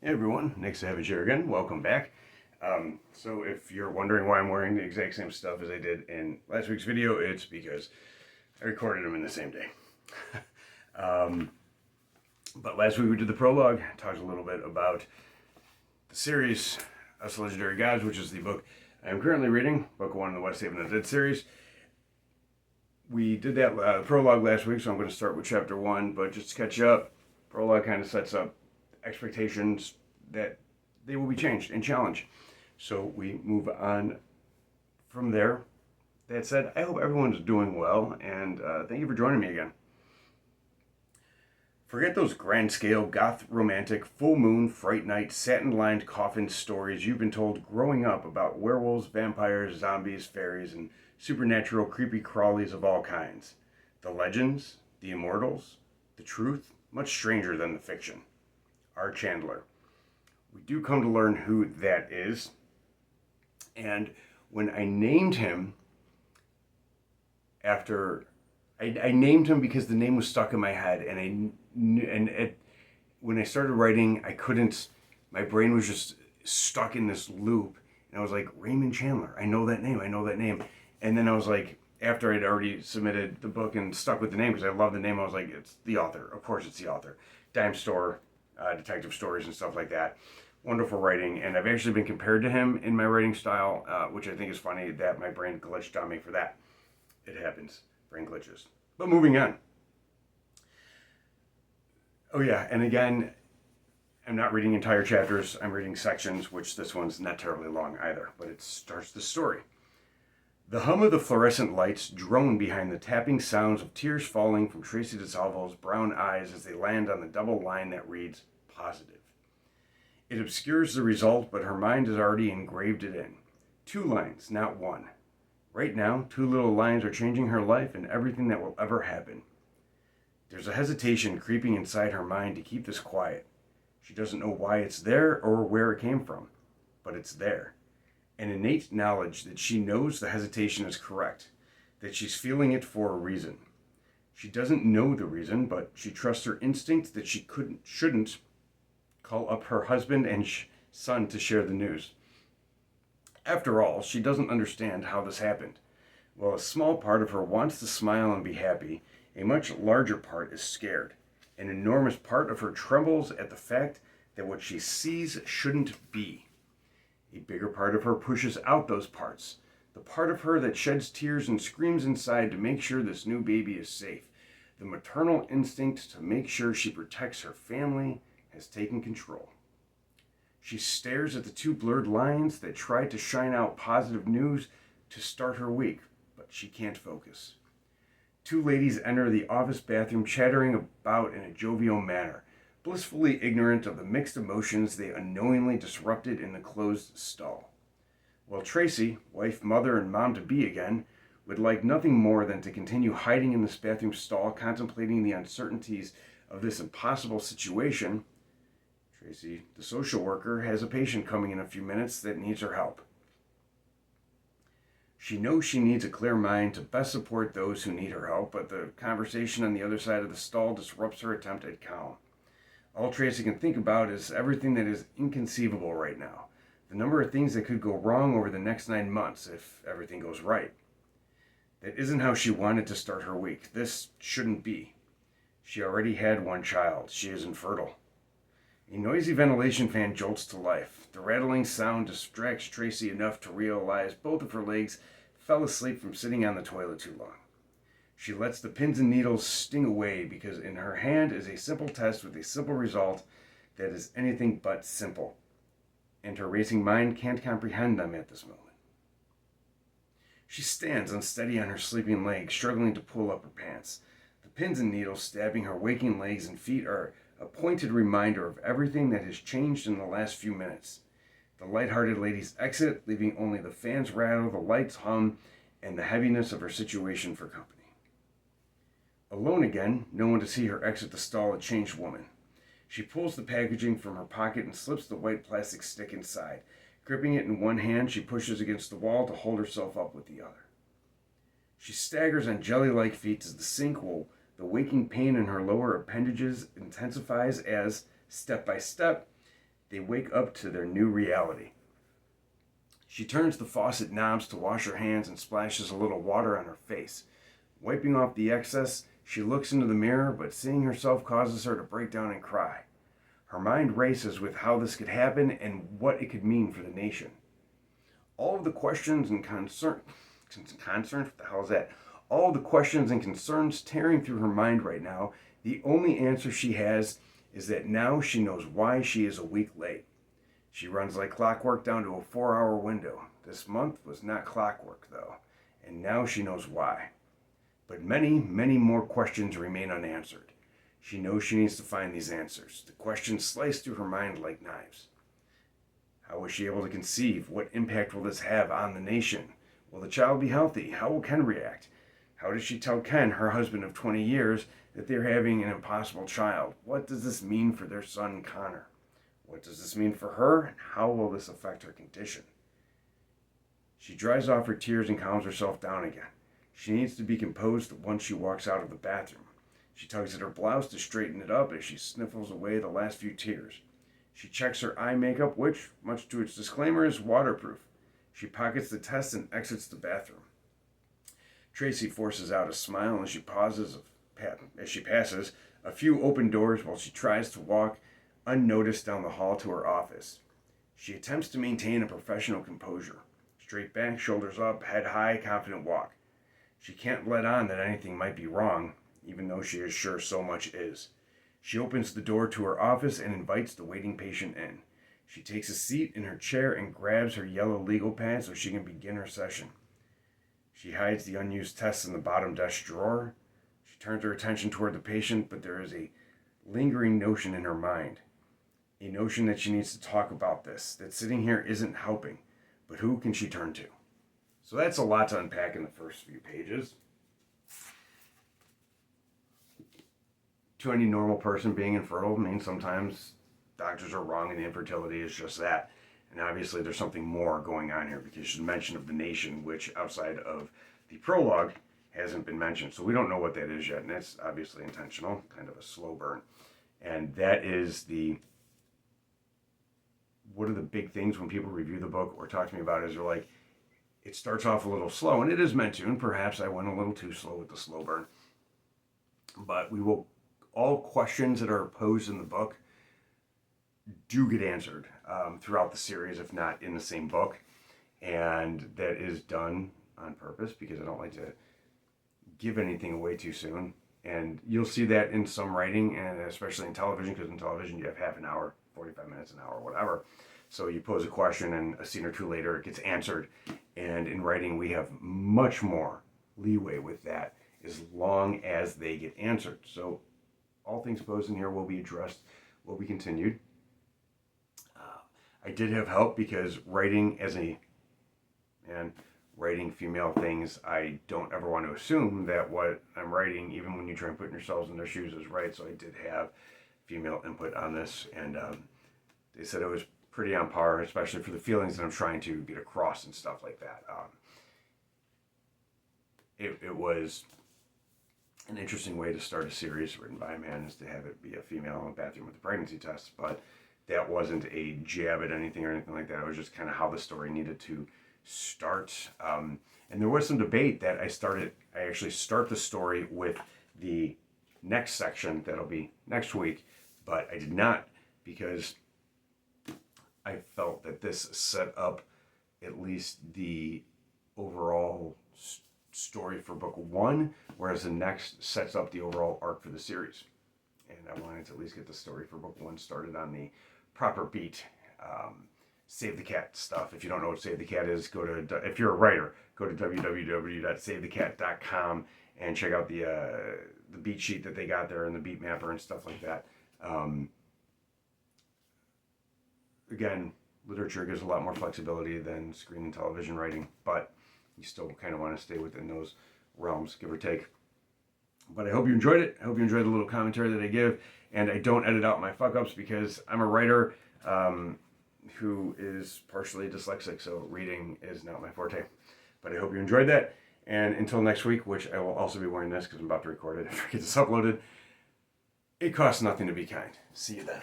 Hey everyone, Nick Savage here again. Welcome back. So if you're wondering why I'm wearing the exact same stuff as I did in last week's video, it's because I recorded them in the same day. um, but last week we did the prologue, talked a little bit about the series, Us Legendary Gods, which is the book I'm currently reading, book 1 in the West Haven of the Dead series. We did that prologue last week, so I'm going to start with chapter 1, but just to catch you up, prologue kind of sets up expectations that they will be changed and challenged. So we move on from there. That said, I hope everyone's doing well, and thank you for joining me again. Forget those grand scale, goth romantic, full moon, fright night, satin lined coffin stories you've been told growing up about werewolves, vampires, zombies, fairies, and supernatural creepy crawlies of all kinds. The legends, the immortals, the truth, much stranger than the fiction. R. Chandler. We do come to learn who that is. And when I named him after, I named him because the name was stuck in my head, and when I started writing, I couldn't. My brain was just stuck in this loop, and I was like, Raymond Chandler. I know that name. And then I was like, after I'd already submitted the book and stuck with the name because I love the name, I was like, it's the author. Of course, it's the author. Dime store, detective stories and stuff like that. Wonderful writing, and I've actually been compared to him in my writing style, which I think is funny that my brain glitched on me for that. It happens, brain glitches. But moving on. Oh yeah, and again, I'm not reading entire chapters, I'm reading sections, which this one's not terribly long either, but it starts the story. The hum of the fluorescent lights drone behind the tapping sounds of tears falling from Tracy DeSalvo's brown eyes as they land on the double line that reads, positive. It obscures the result, but her mind has already engraved it in. 2 lines, not 1. Right now, 2 little lines are changing her life and everything that will ever happen. There's a hesitation creeping inside her mind to keep this quiet. She doesn't know why it's there or where it came from, but it's there. An innate knowledge that she knows the hesitation is correct, that she's feeling it for a reason. She doesn't know the reason, but she trusts her instinct that she shouldn't call up her husband and son to share the news. After all, she doesn't understand how this happened. While a small part of her wants to smile and be happy, a much larger part is scared. An enormous part of her trembles at the fact that what she sees shouldn't be. A bigger part of her pushes out those parts, the part of her that sheds tears and screams inside to make sure this new baby is safe. The maternal instinct to make sure she protects her family has taken control. She stares at the 2 blurred lines that try to shine out positive news to start her week, but she can't focus. 2 ladies enter the office bathroom chattering about in a jovial manner, blissfully ignorant of the mixed emotions they unknowingly disrupted in the closed stall. While Tracy, wife, mother, and mom-to-be again, would like nothing more than to continue hiding in this bathroom stall, contemplating the uncertainties of this impossible situation, Tracy, the social worker, has a patient coming in a few minutes that needs her help. She knows she needs a clear mind to best support those who need her help, but the conversation on the other side of the stall disrupts her attempt at calm. All Tracy can think about is everything that is inconceivable right now. The number of things that could go wrong over the next 9 months if everything goes right. That isn't how she wanted to start her week. This shouldn't be. She already had 1 child. She is infertile. A noisy ventilation fan jolts to life. The rattling sound distracts Tracy enough to realize both of her legs fell asleep from sitting on the toilet too long. She lets the pins and needles sting away because in her hand is a simple test with a simple result that is anything but simple. And her racing mind can't comprehend them at this moment. She stands unsteady on her sleeping legs, struggling to pull up her pants. The pins and needles stabbing her waking legs and feet are a pointed reminder of everything that has changed in the last few minutes. The light-hearted ladies exit, leaving only the fans rattle, the lights hum, and the heaviness of her situation for company. Alone again, no one to see her exit the stall, a changed woman. She pulls the packaging from her pocket and slips the white plastic stick inside. Gripping it in one hand, she pushes against the wall to hold herself up with the other. She staggers on jelly-like feet as the sink will the waking pain in her lower appendages intensifies as, step by step, They wake up to their new reality. She turns the faucet knobs to wash her hands and splashes a little water on her face. Wiping off the excess, she looks into the mirror, but seeing herself causes her to break down and cry. Her mind races with how this could happen and what it could mean for the nation. All of the questions and concerns, what the hell is that? All of the questions and concerns tearing through her mind right now, the only answer she has is that now she knows why she is a week late. She runs like clockwork down to a 4-hour window. This month was not clockwork, though, and now she knows why. But many, many more questions remain unanswered. She knows she needs to find these answers. The questions slice through her mind like knives. How was she able to conceive? What impact will this have on the nation? Will the child be healthy? How will Ken react? How does she tell Ken, her husband of 20 years, that they're having an impossible child? What does this mean for their son, Connor? What does this mean for her, and how will this affect her condition? She dries off her tears and calms herself down again. She needs to be composed once she walks out of the bathroom. She tugs at her blouse to straighten it up as she sniffles away the last few tears. She checks her eye makeup, which, much to its disclaimer, is waterproof. She pockets the test and exits the bathroom. Tracy forces out a smile as she passes a few open doors while she tries to walk unnoticed down the hall to her office. She attempts to maintain a professional composure. Straight back, shoulders up, head high, confident walk. She can't let on that anything might be wrong, even though she is sure so much is. She opens the door to her office and invites the waiting patient in. She takes a seat in her chair and grabs her yellow legal pad so she can begin her session. She hides the unused tests in the bottom desk drawer. She turns her attention toward the patient, but there is a lingering notion in her mind. A notion that she needs to talk about this, that sitting here isn't helping, but who can she turn to? So that's a lot to unpack in the first few pages. To any normal person, being infertile means sometimes doctors are wrong and the infertility is just that. And obviously there's something more going on here because she's mention of the nation, which outside of the prologue hasn't been mentioned. So we don't know what that is yet, and that's obviously intentional, kind of a slow burn. And that is one of the big things when people review the book or talk to me about it is they're like, it starts off a little slow, and it is meant to, and perhaps I went a little too slow with the slow burn. But all questions that are posed in the book do get answered throughout the series, if not in the same book. And that is done on purpose because I don't like to give anything away too soon. And you'll see that in some writing, and especially in television, because in television you have half an hour, 45 minutes, an hour, whatever. So you pose a question and a scene or two later it gets answered. And in writing we have much more leeway with that as long as they get answered. So all things posed in here will be addressed, will be continued. I did have help because writing female things, I don't ever want to assume that what I'm writing, even when you try and put yourselves in their shoes, is right. So I did have female input on this, and they said it was pretty on par, especially for the feelings that I'm trying to get across and stuff like that. It was an interesting way to start a series written by a man, is to have it be a female in a bathroom with a pregnancy test, but that wasn't a jab at anything or anything like that. It was just kind of how the story needed to start. And there was some debate that I actually start the story with the next section that'll be next week, but I did not because I felt that this set up at least the overall story for book one, whereas the next sets up the overall arc for the series. And I wanted to at least get the story for book one started on the proper beat. Save the Cat stuff. If you don't know what Save the Cat is, if you're a writer, go to www.savethecat.com and check out the beat sheet that they got there and the beat mapper and stuff like that. Again, literature gives a lot more flexibility than screen and television writing, but you still kind of want to stay within those realms, give or take. But I hope you enjoyed it. I hope you enjoyed the little commentary that I give, and I don't edit out my fuck-ups because I'm a writer who is partially dyslexic, so reading is not my forte. But I hope you enjoyed that, and until next week, which I will also be wearing this because I'm about to record it after I get this uploaded, it costs nothing to be kind. See you then.